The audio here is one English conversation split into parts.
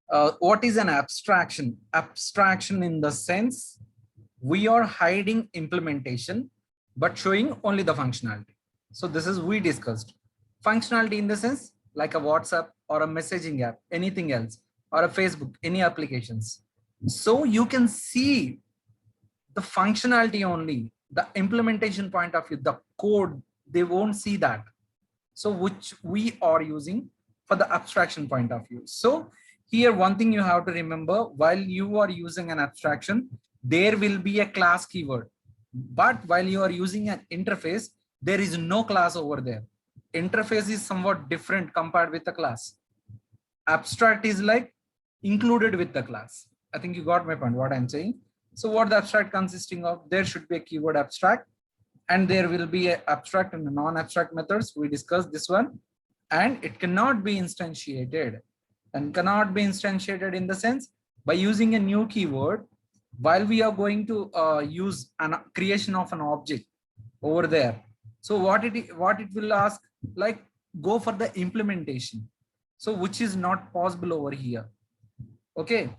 What is an abstraction? Abstraction in the sense we are hiding implementation, but showing only the functionality. So this is we discussed. Functionality in the sense like a WhatsApp or a messaging app, anything else, or a Facebook, any applications. So you can see the functionality only, the implementation point of view, the code, they won't see that. So which we are using for the abstraction point of view. So here, one thing you have to remember, while you are using an abstraction, there will be a class keyword. But while you are using an interface, there is no class over there. Interface is somewhat different compared with the class. Abstract is like included with the class. I think you got my point, what I'm saying. So what the abstract consisting of, there should be a keyword abstract, and there will be an abstract and a non-abstract methods. We discussed this one, and it cannot be instantiated. And cannot be instantiated in the sense by using a new keyword while we are going to use an creation of an object over there. So what it will ask, like, go for the implementation. So which is not possible over here. Okay.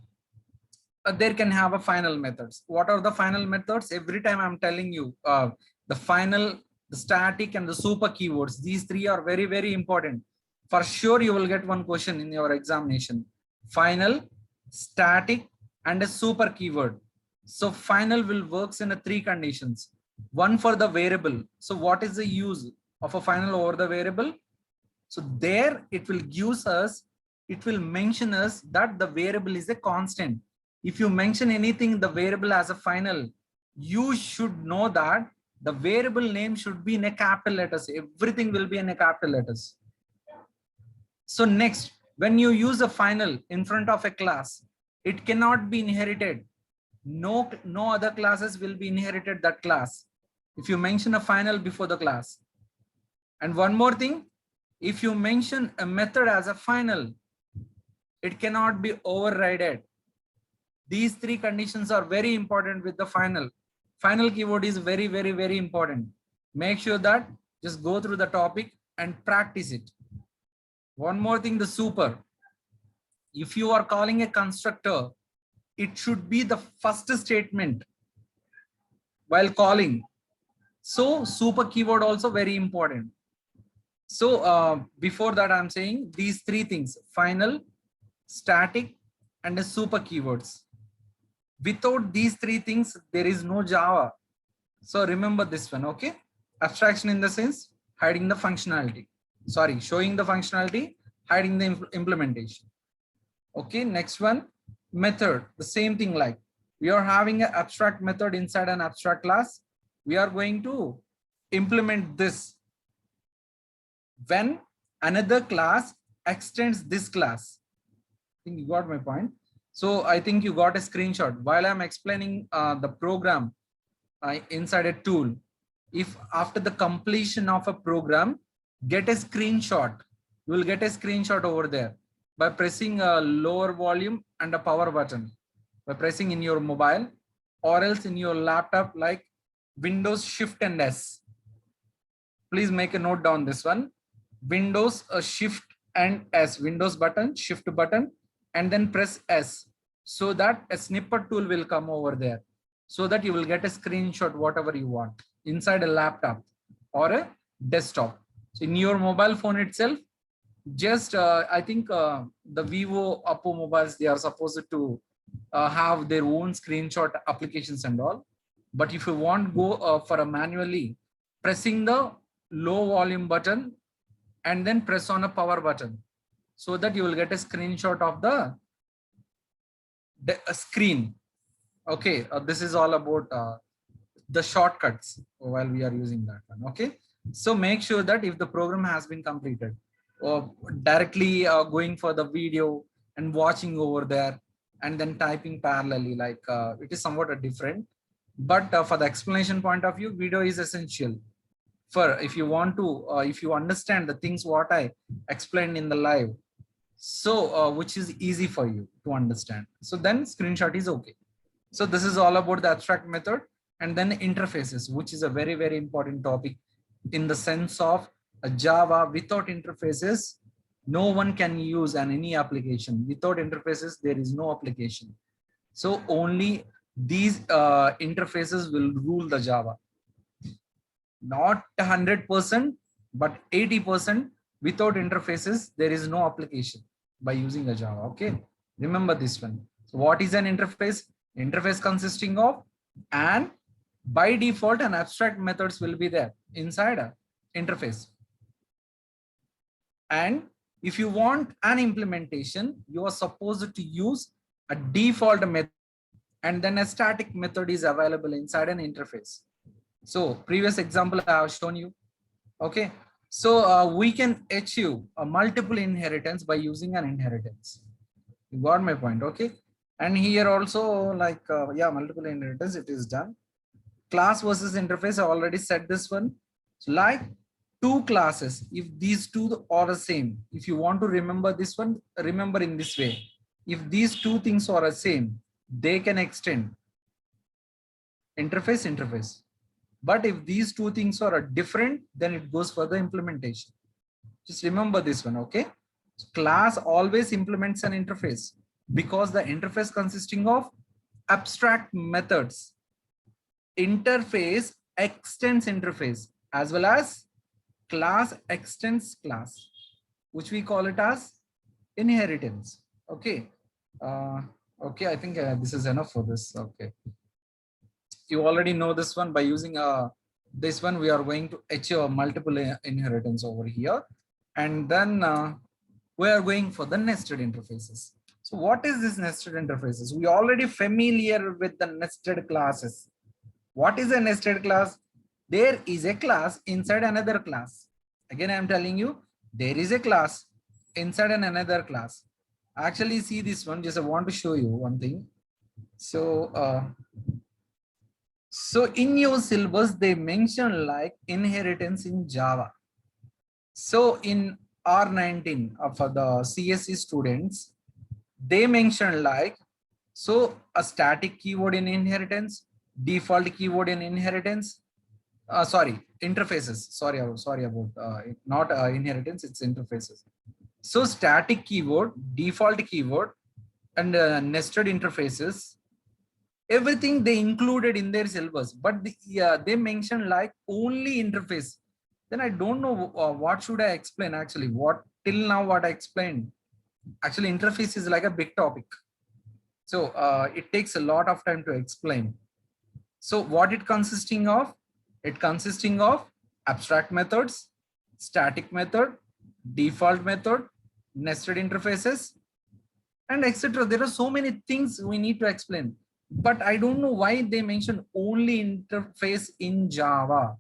There can have a final methods. What are the final methods? Every time I'm telling you, the final, the static, and the super keywords. These three are very, very important. For sure, you will get one question in your examination. Final, static, and a super keyword. So final will works in a three conditions. One for the variable. So what is the use of a final over the variable? So there it will give us, it will mention us that the variable is a constant. If you mention anything, the variable as a final, you should know that the variable name should be in a capital letters. Everything will be in a capital letters. So next, when you use a final in front of a class, it cannot be inherited. No other classes will be inherited that class if you mention a final before the class. And one more thing, if you mention a method as a final, it cannot be overridden. These three conditions are very important with the final. Final keyword is very, very, very important. Make sure that just go through the topic and practice it. One more thing, the super. If you are calling a constructor, it should be the first statement while calling. So super keyword also very important. So before that, I'm saying these three things: final, static, and a super keywords. Without these three things, there is no Java. So remember this one, okay? Abstraction in the sense, hiding the functionality. Sorry, showing the functionality, hiding the implementation. Okay, next one, method. The same thing, like we are having an abstract method inside an abstract class. We are going to implement this when another class extends this class. I think you got my point. So I think you got a screenshot while I'm explaining the program inside a tool. If after the completion of a program, get a screenshot, you will get a screenshot over there by pressing a lower volume and a power button, by pressing in your mobile or else in your laptop, like Windows Shift and S. Please make a note down this one. Windows Shift and S, Windows button, Shift button, and then press S, so that a snippet tool will come over there, so that you will get a screenshot whatever you want inside a laptop or a desktop. So in your mobile phone itself, just I think the Vivo, Oppo mobiles, they are supposed to have their own screenshot applications and all. But if you want go for a manually, pressing the low volume button and then press on a power button, so that you will get a screenshot of the screen. Okay, this is all about the shortcuts while we are using that one. Okay, so make sure that if the program has been completed, or directly going for the video and watching over there and then typing parallelly, like it is somewhat different. But for the explanation point of view, video is essential. For if you want to, if you understand the things what I explained in the live, so which is easy for you to understand, so then screenshot is okay. So this is all about the abstract method. And then interfaces, which is a very, very important topic in the sense of a Java. Without interfaces, No one can use any application without interfaces. There is no application. So only these interfaces will rule the Java. Not 100%, but 80%. Without interfaces, there is no application by using a Java. Okay, remember this one. So what is an interface? Interface consisting of, and by default an abstract methods will be there inside a interface. And if you want an implementation, you are supposed to use a default method, and then a static method is available inside an interface. So previous example I have shown you. Okay, so we can achieve a multiple inheritance by using an inheritance. You got my point? Okay, and here also like yeah, multiple inheritance, it is done. Class versus interface, I already said this one. So like two classes, if these two are the same, if you want to remember this one, remember in this way. If these two things are the same, they can extend interface. But if these two things are different, then it goes for the implementation. Just remember this one. Okay, class always implements an interface because the interface consisting of abstract methods. Interface extends interface, as well as class extends class, which we call it as inheritance. Okay, okay, I think this is enough for this. Okay, you already know this one. By using this one, we are going to achieve multiple inheritance over here, and then we are going for the nested interfaces. So what is this nested interfaces? We are already familiar with the nested classes. What is a nested class? There is a class inside another class. Again, I am telling you, there is a class inside another class. Actually, see this one. Just I want to show you one thing. So in your syllabus, they mention like inheritance in Java. So in R19 for the CSE students, they mention like, so a static keyword in inheritance, default keyword in inheritance, sorry, interfaces. Sorry about not inheritance, it's interfaces. So static keyword, default keyword, and nested interfaces, everything they included in their syllabus, but they mentioned like only interface. Then I don't know what should I explain actually. What till now what I explained, actually interface is like a big topic. So it takes a lot of time to explain. So what it consisting of? It consisting of abstract methods, static method, default method, nested interfaces, and etc. There are so many things we need to explain, but I don't know why they mention only interface in Java.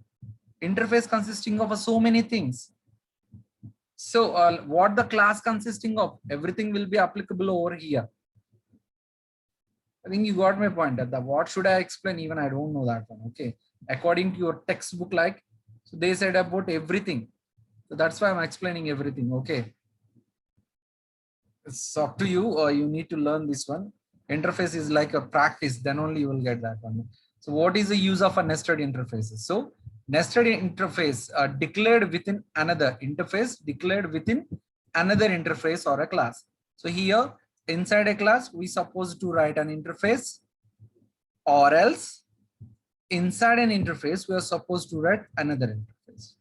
Interface consisting of so many things. So what the class consisting of? Everything will be applicable over here. I think you got my point. That what should I explain? Even I don't know that one. Okay, according to your textbook, like, so they said about everything. So that's why I'm explaining everything. Okay, it's up to you. You need to learn this one. Interface is like a practice, then only you will get that one. So what is the use of a nested interfaces? So nested interface declared within another interface, declared within another interface or a class. So here inside a class, we supposed to write an interface, or else inside an interface, we are supposed to write another interface.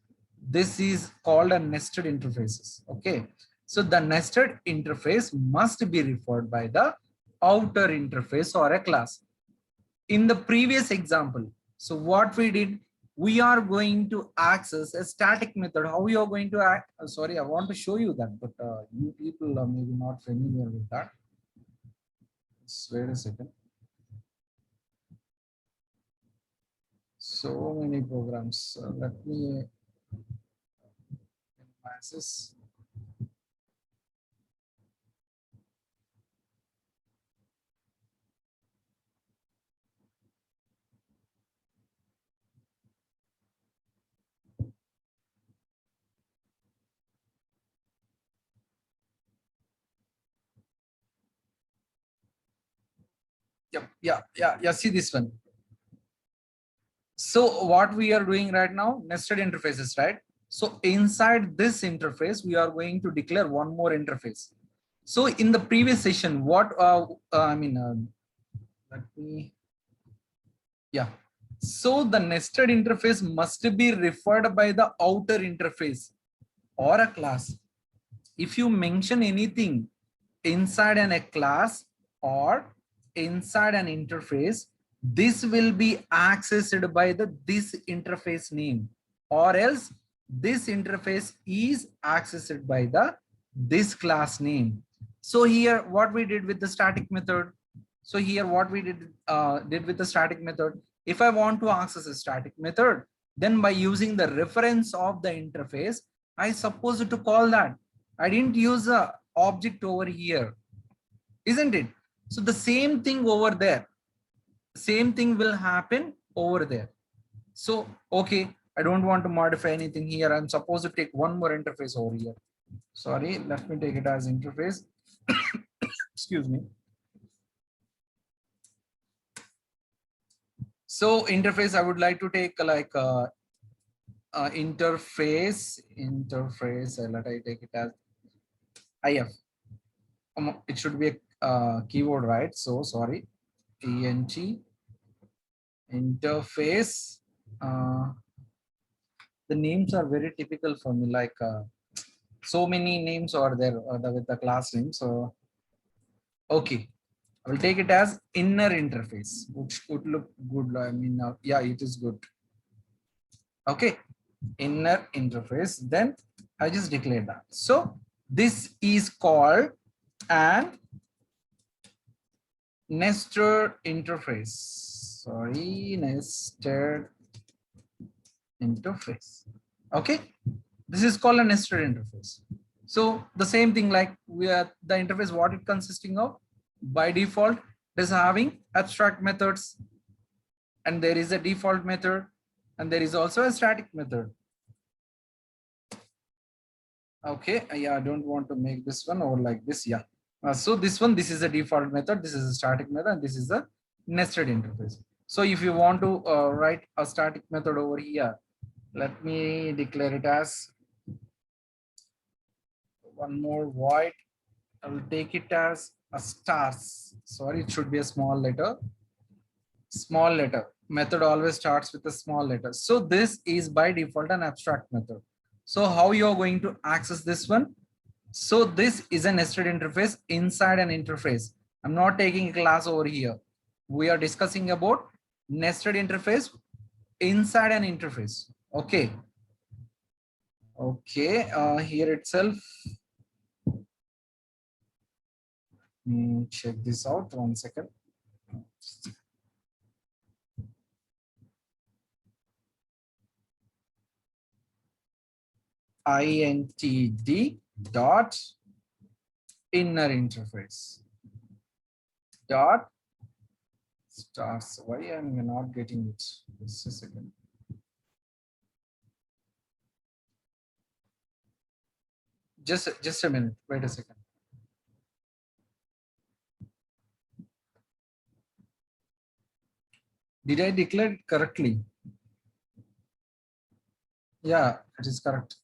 This is called a nested interfaces. Okay, so the nested interface must be referred by the outer interface or a class. In the previous example, so what we did, we are going to access a static method. How we are going to act? Sorry, I want to show you that, but you people are maybe not familiar with that. Just wait a second. So many programs. Let me access. Yeah. See this one. So what we are doing right now, nested interfaces, right? So inside this interface, we are going to declare one more interface. So in the previous session, what let me, yeah. So the nested interface must be referred by the outer interface or a class. If you mention anything inside a class or inside an interface, this will be accessed by this interface name, or else this interface is accessed by this class name. So here what we did with the static method. So here what we did with the static method. If I want to access a static method, then by using the reference of the interface, I supposed to call that. I didn't use a object over here, isn't it? So the same thing over there, same thing will happen over there. So, okay, I don't want to modify anything here. I'm supposed to take one more interface over here. Sorry, let me take it as interface. Excuse me. So interface, I would like to take like interface, let I take it as IF. It should be a keyword, right? So sorry, ent interface. The names are very typical for me, like so many names are there with the class name. So okay, I will take it as inner interface, which would look good. I mean, yeah, it is good. Okay, inner interface. Then I just declare that. So this is called an nested interface. Sorry, nested interface. Okay, this is called a nested interface. So the same thing, like we are the interface, what it consisting of. By default, it is having abstract methods, and there is a default method, and there is also a static method. Okay, yeah, I don't want to make this one or like this. Yeah. So this one, this is a default method, this is a static method, and this is a nested interface. So if you want to write a static method over here, let me declare it as one more void. I will take it as a stars. Sorry, it should be a small letter. Small letter. Method always starts with a small letter. So this is by default an abstract method. So how you are going to access this one? So this is a nested interface inside an interface. I'm not taking a class over here. We are discussing about nested interface inside an interface. Okay. Okay. Here itself. Check this out. 1 second. INTD dot inner interface dot stars. Why am I not getting it? Just a second. Just a minute. Wait a second. Did I declare it correctly? Yeah, it is correct.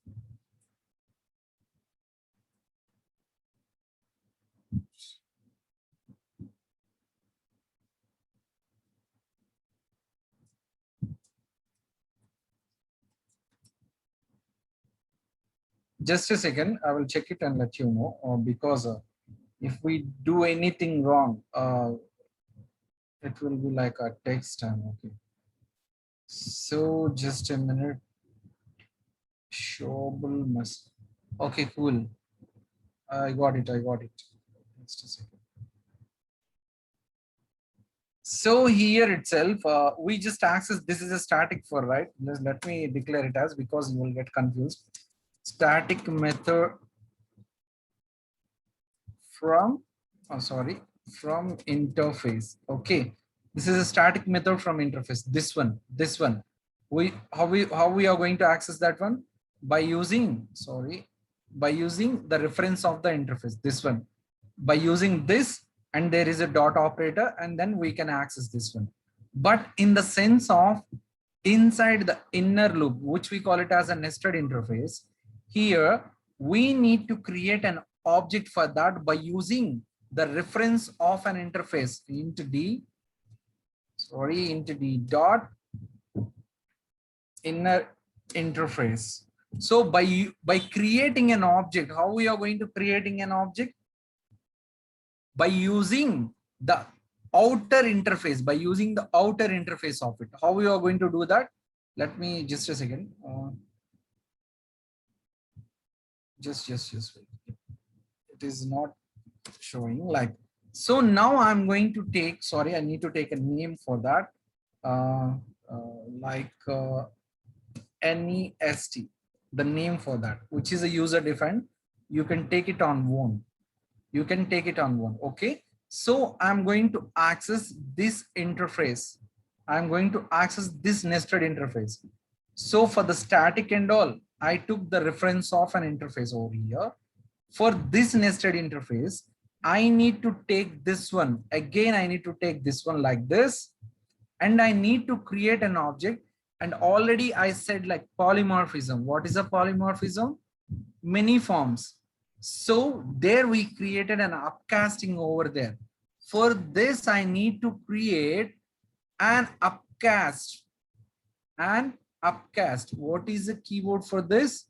Just a second, I will check it and let you know, because if we do anything wrong, it will be like a text time. Okay. So just a minute. Showable must. Okay, cool. I got it. Just a second. So here itself, we just access, this is a static for, right? Let me declare it as, because you will get confused. Static method from, from interface. Okay, this is a static method from interface. This one. How we are going to access that one? By using, by using the reference of the interface. This one. By using this, and there is a dot operator, and then we can access this one. But in the sense of inside the inner loop, which we call it as a nested interface. Here, we need to create an object for that by using the reference of an interface int d, int d dot inner interface. So by creating an object, how we are going to creating an object? By using the outer interface, by using the outer interface of it. How we are going to do that? Let me just a second. Just wait. It is not showing like. So now I'm going to take, sorry, I need to take a name for that. NEST, the name for that, which is a user defined. You can take it on one. You can take it on one. Okay. So I'm going to access this interface. I'm going to access this nested interface. So for the static and all, I took the reference of an interface over here. For this nested interface, I need to take this one. Again, I need to take this one like this. And I need to create an object. And already I said like polymorphism. What is a polymorphism? Many forms. So there we created an upcasting over there. For this, I need to create an upcast. And upcast. What is the keyword for this?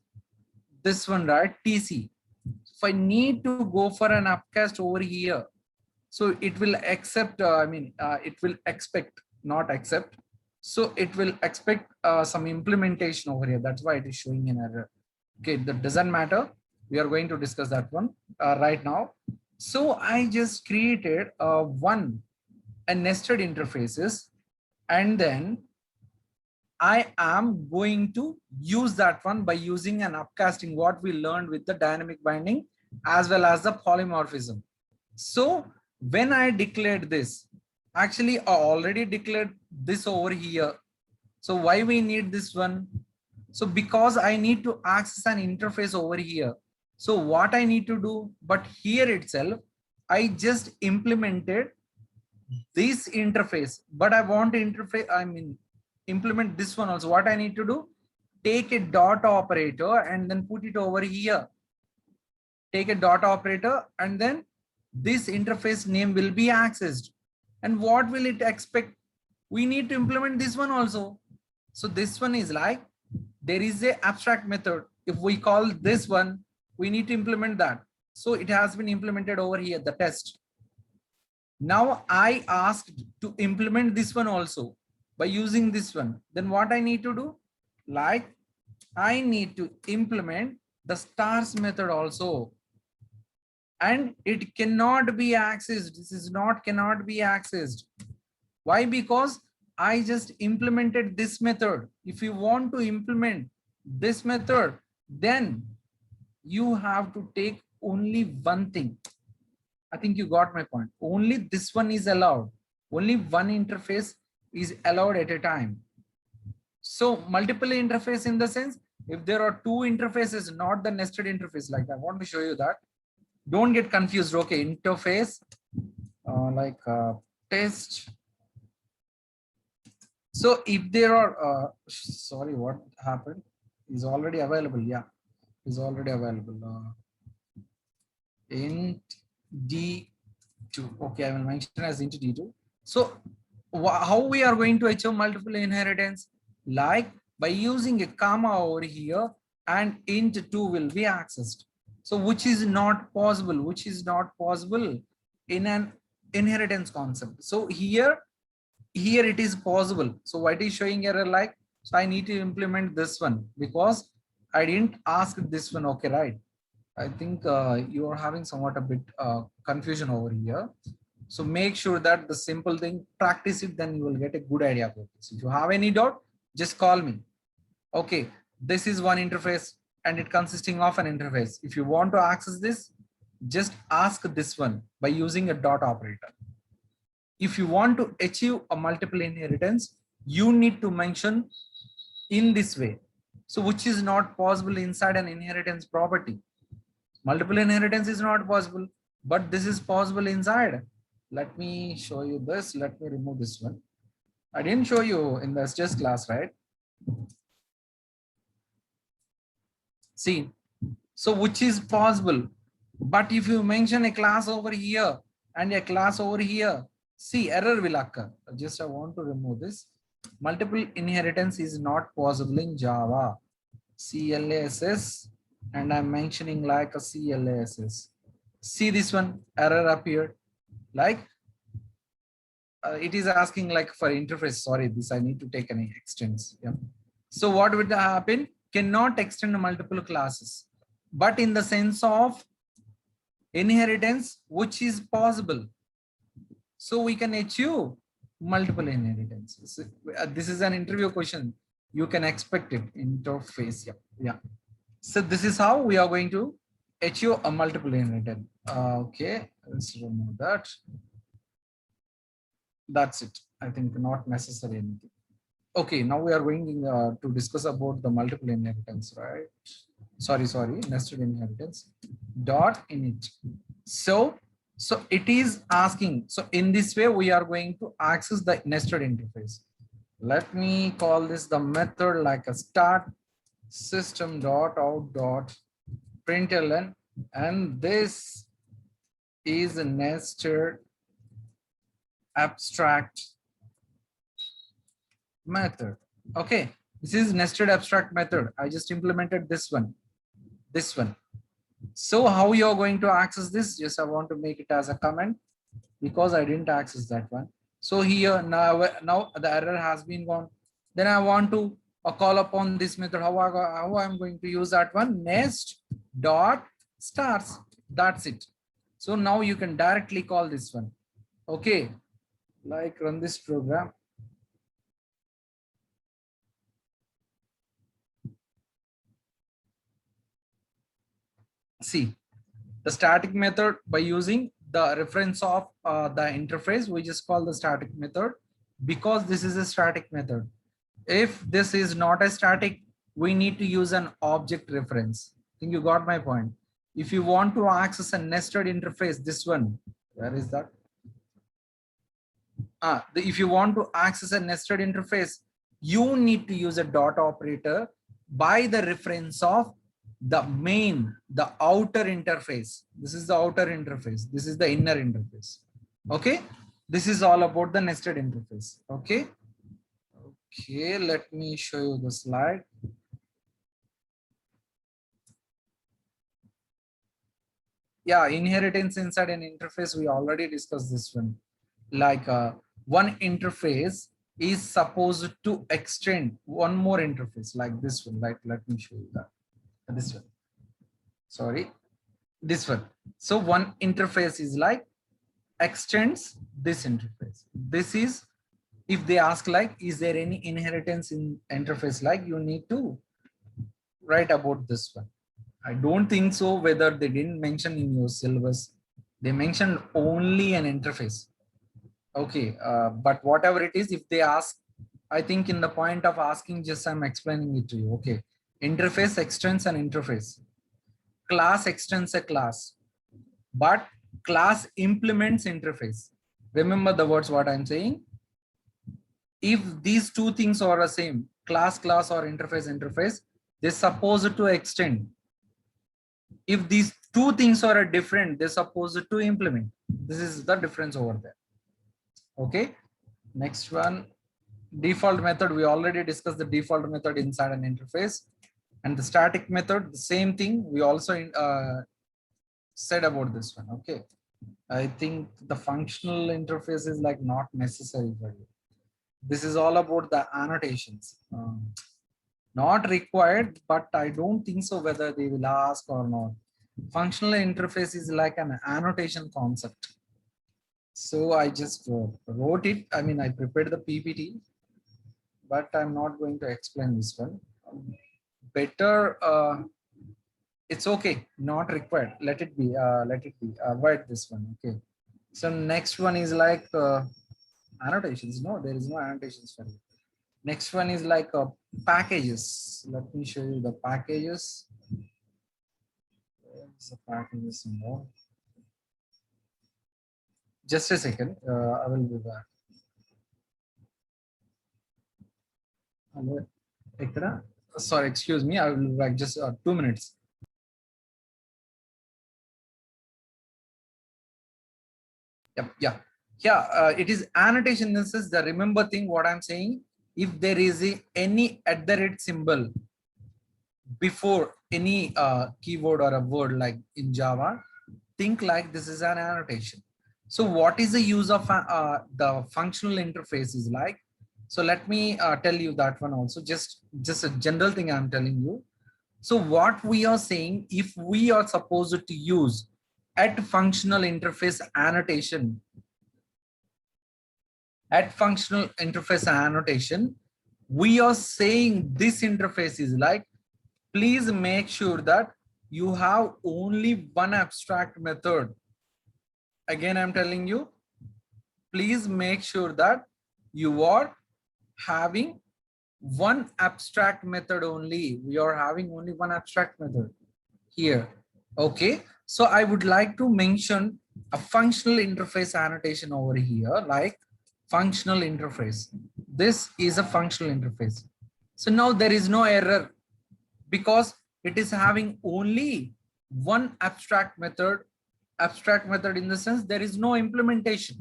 This one, right? TC. If I need to go for an upcast over here, so it will accept, it will expect, not accept. So it will expect some implementation over here. That's why it is showing an error. Okay, that doesn't matter. We are going to discuss that one right now. So I just created a nested interfaces, and then I am going to use that one by using an upcasting, what we learned with the dynamic binding as well as the polymorphism. So when I declared this, actually I already declared this over here. So why we need this one? So because I need to access an interface over here. So what I need to do, but here itself, I just implemented this interface, but I want to implement this one also. What I need to do, take a dot operator and then put it over here. Take a dot operator and then this interface name will be accessed. And what will it expect? We need to implement this one also. So this one is like, there is a abstract method. If we call this one, we need to implement that. So it has been implemented over here, the test. Now I asked to implement this one also by using this one. Then what I need to do? Like I need to implement the stars method also. And it cannot be accessed. This is not cannot be accessed. Why? Because I just implemented this method. If you want to implement this method, then you have to take only one thing. I think you got my point. Only this one is allowed. Only one interface is allowed at a time. So multiple interface in the sense, if there are two interfaces, not the nested interface, like I want to show you that. Don't get confused. Okay, interface test. So if there are, sorry, what happened is already available. Yeah, is already available. Int D2. Okay, I will mention as int D2. So how we are going to achieve multiple inheritance? Like by using a comma over here and int2 will be accessed. So which is not possible, in an inheritance concept. So here it is possible. So what is showing error like? So I need to implement this one because I didn't ask this one. Okay, right. I think you are having somewhat a bit confusion over here. So make sure that the simple thing, practice it, then you will get a good idea about this. If you have any doubt, just call me. Okay, this is one interface and it consisting of an interface. If you want to access this, just ask this one by using a dot operator. If you want to achieve a multiple inheritance, you need to mention in this way. So which is not possible inside an inheritance property. Multiple inheritance is not possible, but this is possible inside. Let me show you this. Let me remove this one. I didn't show you in the SJS class, right? See, so which is possible. But if you mention a class over here and a class over here, see, error will occur. Just I want to remove this. Multiple inheritance is not possible in Java. CLASS, and I'm mentioning like a CLASS. See this one, error appeared. Like it is asking like for interface. Sorry, this I need to take any extents. Yeah. So what would happen? Cannot extend multiple classes, but in the sense of inheritance, which is possible. So we can achieve multiple inheritances. This is an interview question. You can expect it. Interface. Yeah. Yeah. So this is how we are going to achieve a multiple inheritance. Okay. Let's remove that. That's it. I think not necessary anything. Okay. Now we are going to discuss about the multiple inheritance, right? Sorry, nested inheritance dot init. So it is asking, so in this way we are going to access the nested interface. Let me call this the method like a start system dot out dot println, and this is a nested abstract method. Okay, this is nested abstract method. I just implemented this one. So how you are going to access this? Just I want to make it as a comment because I didn't access that one. So here now the error has been gone. Then I want to call upon this method. How I'm going to use that one? Nest dot stars. That's it. So now you can directly call this one. Okay, like run this program. See, the static method by using the reference of the interface, we just call the static method because this is a static method. If this is not a static, we need to use an object reference. I think you got my point. If you want to access a nested interface, this one, where is that? If you want to access a nested interface, you need to use a dot operator by the reference of the main, the outer interface. This is the outer interface. This is the inner interface. Okay. This is all about the nested interface. Okay. Okay. Let me show you the slide. Yeah. Inheritance inside an interface. We already discussed this one. Like one interface is supposed to extend one more interface like this one. Like, let me show you that. This one. Sorry. This one. So one interface is like extends this interface. This is, if they ask like, is there any inheritance in interface, like you need to write about this one. I don't think so whether they didn't mention in your syllabus. They mentioned only an interface. Okay, but whatever it is, if they ask, I think in the point of asking, just I'm explaining it to you. Okay, interface extends an interface. Class extends a class, but class implements interface. Remember the words what I'm saying. If these two things are the same, class or interface, they're supposed to extend. If these two things are different, they're supposed to implement. This is the difference over there. Okay, next one, default method. We already discussed the default method inside an interface, and the static method, the same thing. We also said about this one. Okay, I think the functional interface is like not necessary for you. This is all about the annotations. Not required, but I don't think so whether they will ask or not. Functional interface is like an annotation concept. So I just wrote it. I mean, I prepared the PPT, but I'm not going to explain this one. Better, it's okay, not required. Let it be. Avoid this one. Okay. So next one is like annotations. No, there is no annotations for you. Next one is like packages. Let me show you the packages. Where's the packages more? Just a second. I will be back. Hello. Sorry, excuse me. I will write just 2 minutes. Yep, yeah. Yeah, it is annotation. This is the remember thing what I'm saying. If there is any @ symbol before any keyword or a word like in Java, think like this is an annotation. So what is the use of the functional interface is like? So let me tell you that one also, just a general thing I'm telling you. So what we are saying, if we are supposed to use functional interface annotation, functional interface annotation, we are saying this interface is like, please make sure that you have only one abstract method. Again, I'm telling you, please make sure that you are having one abstract method only. We are having only one abstract method here. Okay, so I would like to mention a functional interface annotation over here, like functional interface. This is a functional interface. So now there is no error because it is having only one abstract method. Abstract method in the sense there is no implementation.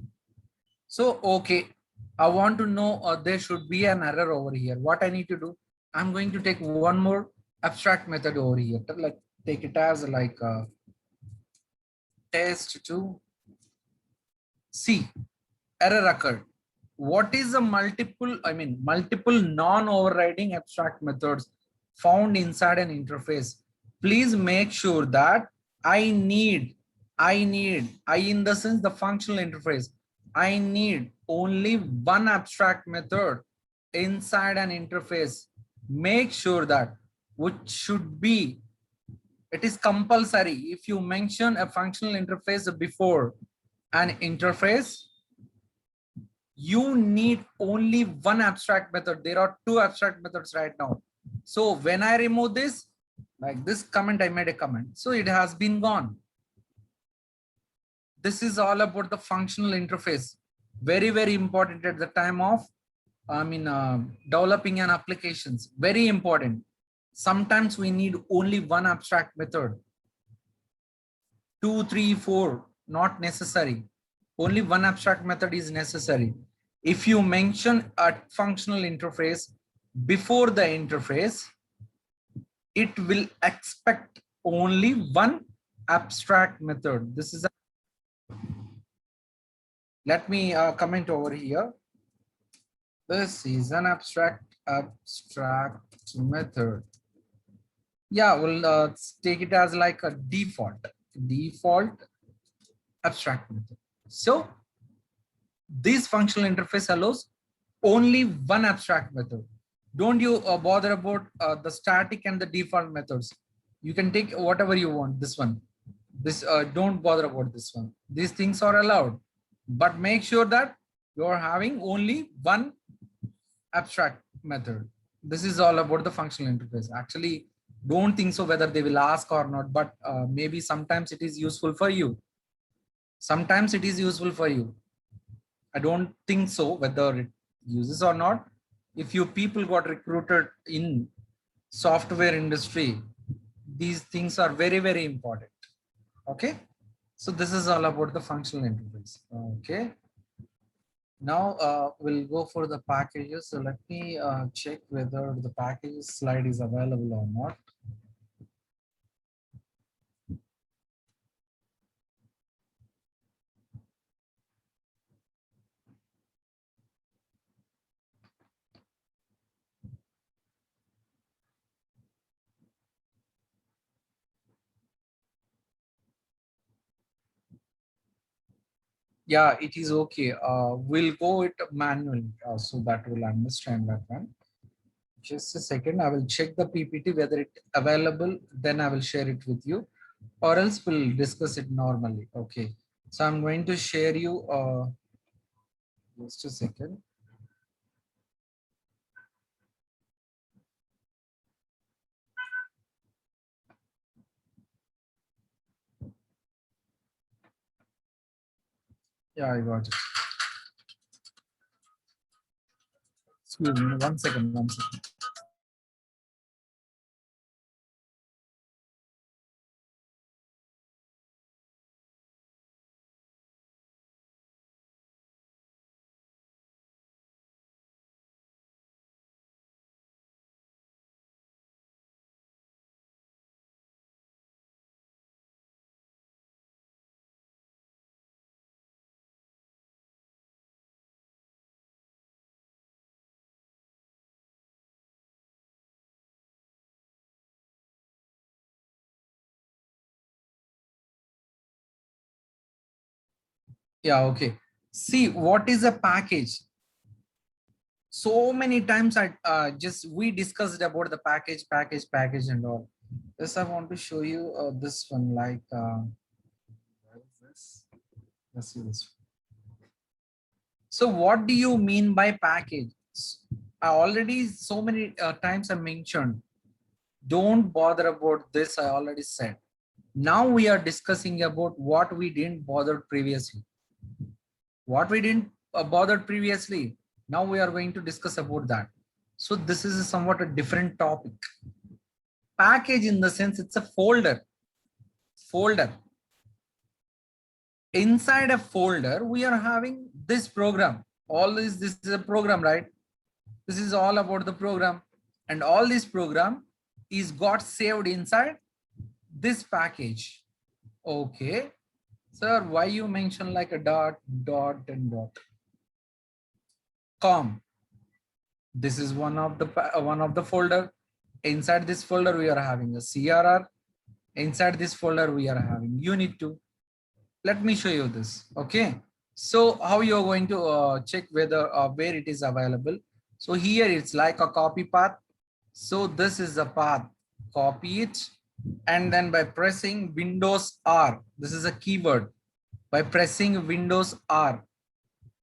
So, okay, I want to know there should be an error over here. What I need to do, I'm going to take one more abstract method over here. Like take it as like test to see error occurred. What is the multiple non-overriding abstract methods found inside an interface? Please make sure that I in the sense the functional interface, I need only one abstract method inside an interface. Make sure that which should be, it is compulsory. If you mention a functional interface before an interface, you need only one abstract method. There are two abstract methods right now. So when I remove this, like this comment, I made a comment, so it has been gone. This is all about the functional interface. Very, very important at the time of, developing an applications. Very important. Sometimes we need only one abstract method. 2, 3, 4, not necessary. Only one abstract method is necessary. If you mention a functional interface before the interface, it will expect only one abstract method. This is a, let me comment over here. This is an abstract method. Yeah, we'll take it as like a default abstract method. So this functional interface allows only one abstract method. Don't you bother about the static and the default methods. You can take whatever you want. This one, this don't bother about this one. These things are allowed, but make sure that you are having only one abstract method. This is all about the functional interface. Actually, don't think so whether they will ask or not, but maybe sometimes it is useful for you. Sometimes it is useful for you. I don't think so whether it uses or not. If you people got recruited in software industry, these things are very, very important. Okay. So this is all about the functional interface. Okay. Now we'll go for the packages. So let me check whether the package slide is available or not. Yeah, it is okay. We'll go it manually so that we'll understand that one. Just a second, I will check the PPT whether it available, then I will share it with you, or else we'll discuss it normally. Okay, so I'm going to share you just a second. Yeah, I got it. Excuse me, 1 second, 1 second. Yeah, okay. See, what is a package? So many times I we discussed about the package and all. This I want to show you this one like where is this? Let's see this. So what do you mean by package? I already so many times I mentioned. Don't bother about this. I already said. Now we are discussing about what we didn't bother previously. What we didn't bother previously. Now we are going to discuss about that. So this is somewhat a different topic. Package in the sense it's a folder. Folder. Inside a folder, we are having this program. All this is a program, right? This is all about the program. And all this program is got saved inside this package. Okay. Sir, why you mention like a dot, dot, and dot? Com. This is one of the folder. Inside this folder, we are having a CRR. Inside this folder, we are having unit 2. Let me show you this. Okay. So how you are going to check whether where it is available. So here it's like a copy path. So this is the path. Copy it. And then by pressing Windows R, this is a keyword. By pressing Windows R,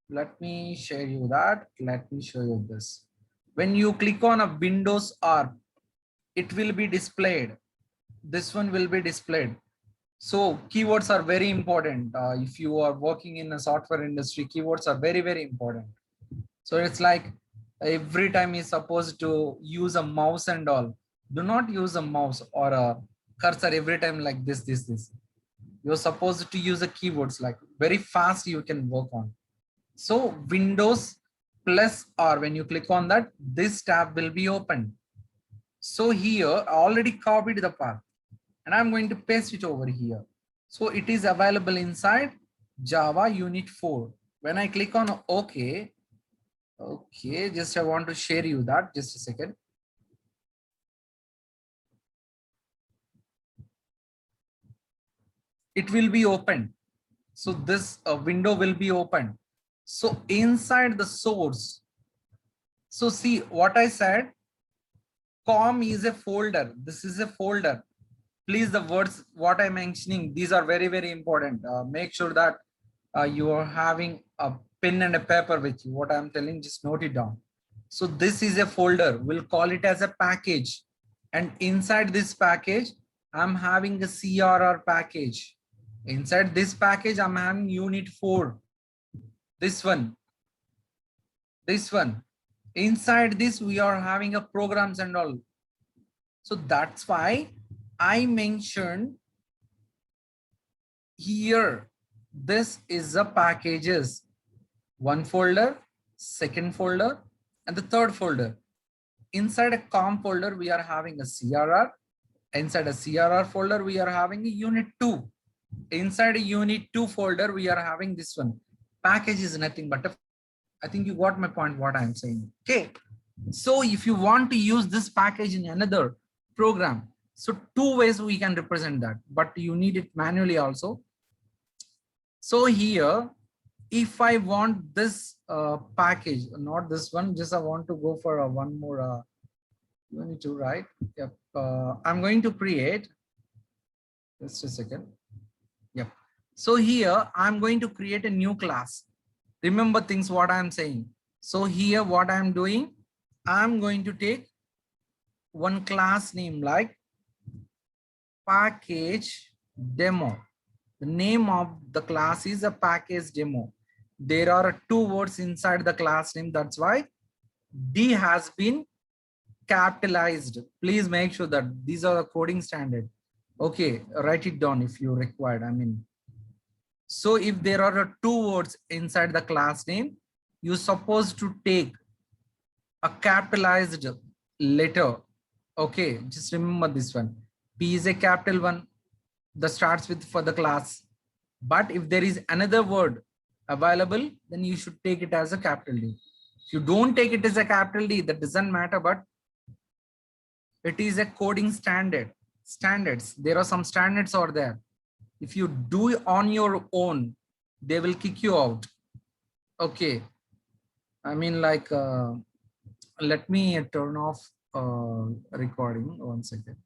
let me share you that. Let me show you this. When you click on a Windows R, it will be displayed. This one will be displayed. So keywords are very important. If you are working in a software industry, keywords are very, very important. So it's like every time you're supposed to use a mouse and all. Do not use a mouse or a cursor every time like this. You're supposed to use the keywords like very fast you can work on. So Windows plus R, when you click on that, this tab will be open. So here I already copied the path and I'm going to paste it over here. So it is available inside Java Unit 4. When I click on OK, just I want to share you that. Just a second. It will be open. So this window will be open. So inside the source. So see what I said. Com is a folder. This is a folder. Please, the words what I'm mentioning, these are very, very important. Make sure that you are having a pen and a paper with you. What I'm telling, just note it down. So this is a folder. We'll call it as a package. And inside this package, I'm having a CRR package. Inside this package, I'm having unit 4. This one. This one. Inside this, we are having a programs and all. So that's why I mentioned here, this is the packages. One folder, second folder, and the third folder. Inside a COM folder, we are having a CRR. Inside a CRR folder, we are having a unit 2. Inside a unit 2 folder, we are having this one. Package is nothing but a, I think you got my point what I'm saying. Okay. So if you want to use this package in another program, so 2 ways we can represent that, but you need it manually also. So here, if I want this package, not this one, just I want to go for one more unit 2, right? Yep. I'm going to create, just a second. Yep. So here I'm going to create a new class. Remember things what I'm saying. So here what I'm doing, I'm going to take one class name like package demo. The name of the class is a package demo. There are 2 words inside the class name. That's why D has been capitalized. Please make sure that these are the coding standard. Okay, write it down if you required. I mean, so if there are 2 words inside the class name, you're supposed to take a capitalized letter. Okay, just remember this one. P is a capital one that starts with for the class. But if there is another word available, then you should take it as a capital D. If you don't take it as a capital D, that doesn't matter, but it is a coding standards. There are some standards out there. If you do it on your own, they will kick you out. Okay. I mean, like, let me turn off recording 1 second.